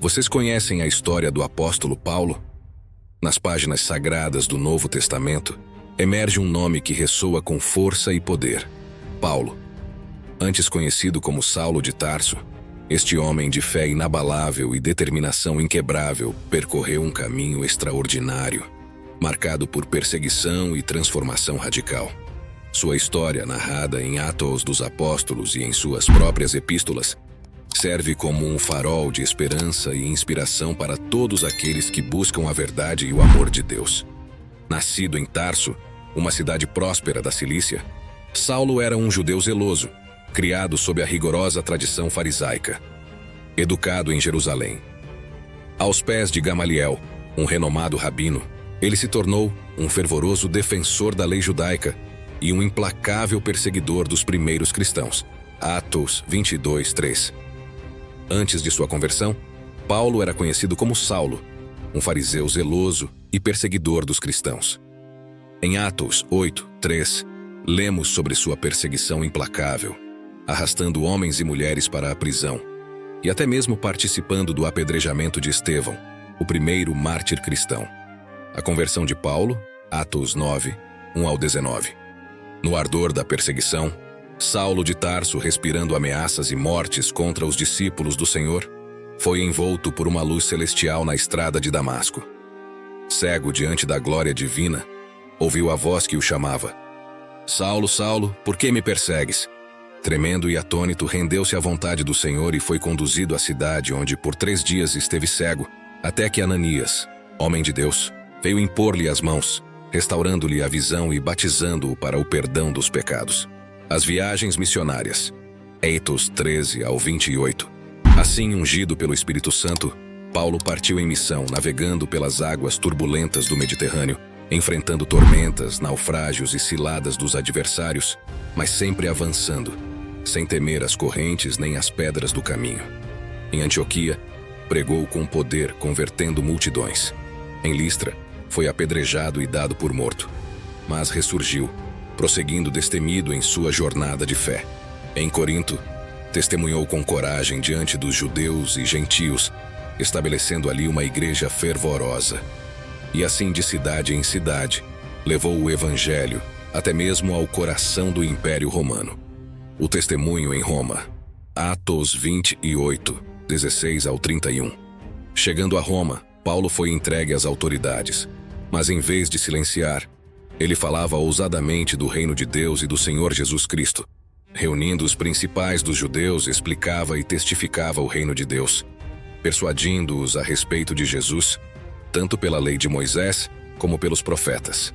Vocês conhecem a história do apóstolo Paulo? Nas páginas sagradas do Novo Testamento, emerge um nome que ressoa com força e poder: Paulo. Antes conhecido como Saulo de Tarso, este homem de fé inabalável e determinação inquebrável percorreu um caminho extraordinário, marcado por perseguição e transformação radical. Sua história, narrada em Atos dos Apóstolos e em suas próprias epístolas, serve como um farol de esperança e inspiração para todos aqueles que buscam a verdade e o amor de Deus. Nascido em Tarso, uma cidade próspera da Cilícia, Saulo era um judeu zeloso, criado sob a rigorosa tradição farisaica. Educado em Jerusalém, aos pés de Gamaliel, um renomado rabino, ele se tornou um fervoroso defensor da lei judaica e um implacável perseguidor dos primeiros cristãos. Atos 22:3. Antes de sua conversão, Paulo era conhecido como Saulo, um fariseu zeloso e perseguidor dos cristãos. Em Atos 8:3, lemos sobre sua perseguição implacável, arrastando homens e mulheres para a prisão, e até mesmo participando do apedrejamento de Estevão, o primeiro mártir cristão. A conversão de Paulo, Atos 9:1-19. No ardor da perseguição, Saulo de Tarso, respirando ameaças e mortes contra os discípulos do Senhor, foi envolto por uma luz celestial na estrada de Damasco. Cego diante da glória divina, ouviu a voz que o chamava: Saulo, Saulo, por que me persegues? Tremendo e atônito, rendeu-se à vontade do Senhor e foi conduzido à cidade onde por 3 dias esteve cego, até que Ananias, homem de Deus, veio impor-lhe as mãos, restaurando-lhe a visão e batizando-o para o perdão dos pecados. As viagens missionárias. Atos 13-28. Assim, ungido pelo Espírito Santo, Paulo partiu em missão, navegando pelas águas turbulentas do Mediterrâneo, enfrentando tormentas, naufrágios e ciladas dos adversários, mas sempre avançando, sem temer as correntes nem as pedras do caminho. Em Antioquia, pregou com poder, convertendo multidões. Em Listra, foi apedrejado e dado por morto, mas ressurgiu, prosseguindo destemido em sua jornada de fé. Em Corinto, testemunhou com coragem diante dos judeus e gentios, estabelecendo ali uma igreja fervorosa. E assim, de cidade em cidade, levou o evangelho até mesmo ao coração do Império Romano. O testemunho em Roma. Atos 28:16-31. Chegando a Roma, Paulo foi entregue às autoridades, mas em vez de silenciar, ele falava ousadamente do reino de Deus e do Senhor Jesus Cristo. Reunindo os principais dos judeus, explicava e testificava o reino de Deus, persuadindo-os a respeito de Jesus, tanto pela lei de Moisés como pelos profetas.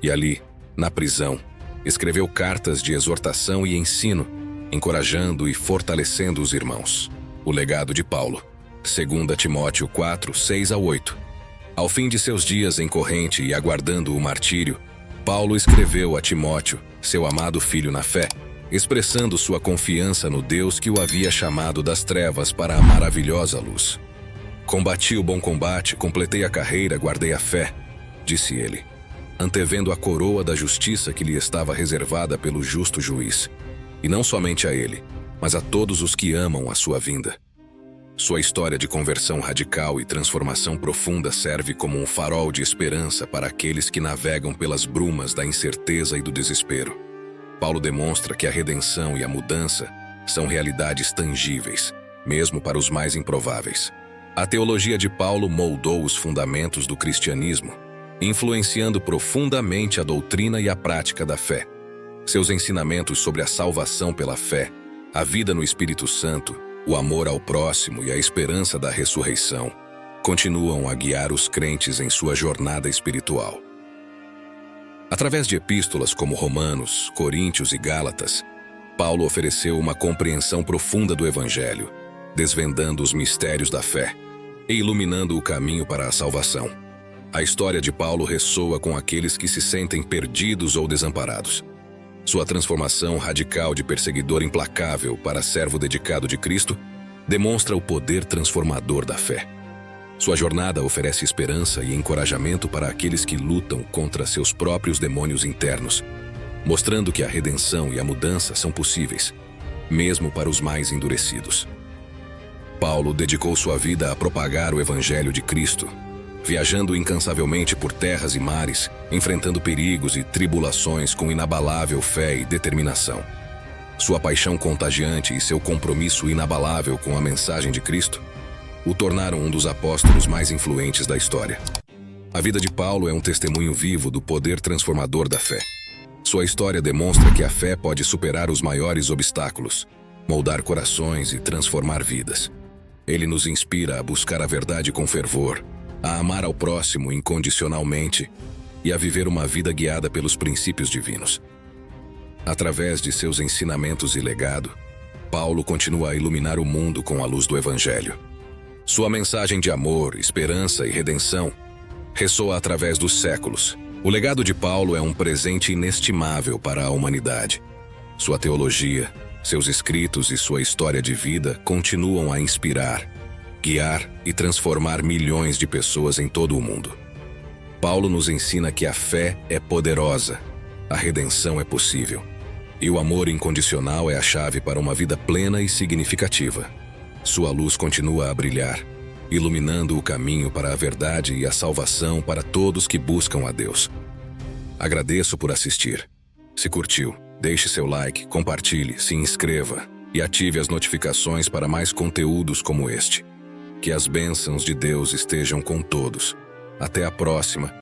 E ali, na prisão, escreveu cartas de exortação e ensino, encorajando e fortalecendo os irmãos. O legado de Paulo. 2 Timóteo 4:6-8. Ao fim de seus dias em corrente e aguardando o martírio, Paulo escreveu a Timóteo, seu amado filho na fé, expressando sua confiança no Deus que o havia chamado das trevas para a maravilhosa luz. Combati o bom combate, completei a carreira, guardei a fé, disse ele, antevendo a coroa da justiça que lhe estava reservada pelo justo juiz, e não somente a ele, mas a todos os que amam a sua vinda. Sua história de conversão radical e transformação profunda serve como um farol de esperança para aqueles que navegam pelas brumas da incerteza e do desespero. Paulo demonstra que a redenção e a mudança são realidades tangíveis, mesmo para os mais improváveis. A teologia de Paulo moldou os fundamentos do cristianismo, influenciando profundamente a doutrina e a prática da fé. Seus ensinamentos sobre a salvação pela fé, a vida no Espírito Santo, o amor ao próximo e a esperança da ressurreição continuam a guiar os crentes em sua jornada espiritual. Através de epístolas como Romanos, Coríntios e Gálatas, Paulo ofereceu uma compreensão profunda do Evangelho, desvendando os mistérios da fé e iluminando o caminho para a salvação. A história de Paulo ressoa com aqueles que se sentem perdidos ou desamparados. Sua transformação radical de perseguidor implacável para servo dedicado de Cristo demonstra o poder transformador da fé. Sua jornada oferece esperança e encorajamento para aqueles que lutam contra seus próprios demônios internos, mostrando que a redenção e a mudança são possíveis, mesmo para os mais endurecidos. Paulo dedicou sua vida a propagar o Evangelho de Cristo, viajando incansavelmente por terras e mares, enfrentando perigos e tribulações com inabalável fé e determinação. Sua paixão contagiante e seu compromisso inabalável com a mensagem de Cristo o tornaram um dos apóstolos mais influentes da história. A vida de Paulo é um testemunho vivo do poder transformador da fé. Sua história demonstra que a fé pode superar os maiores obstáculos, moldar corações e transformar vidas. Ele nos inspira a buscar a verdade com fervor, a amar ao próximo incondicionalmente e a viver uma vida guiada pelos princípios divinos. Através de seus ensinamentos e legado, Paulo continua a iluminar o mundo com a luz do Evangelho. Sua mensagem de amor, esperança e redenção ressoa através dos séculos. O legado de Paulo é um presente inestimável para a humanidade. Sua teologia, seus escritos e sua história de vida continuam a inspirar, guiar e transformar milhões de pessoas em todo o mundo. Paulo nos ensina que a fé é poderosa, a redenção é possível, e o amor incondicional é a chave para uma vida plena e significativa. Sua luz continua a brilhar, iluminando o caminho para a verdade e a salvação para todos que buscam a Deus. Agradeço por assistir. Se curtiu, deixe seu like, compartilhe, se inscreva e ative as notificações para mais conteúdos como este. Que as bênçãos de Deus estejam com todos. Até a próxima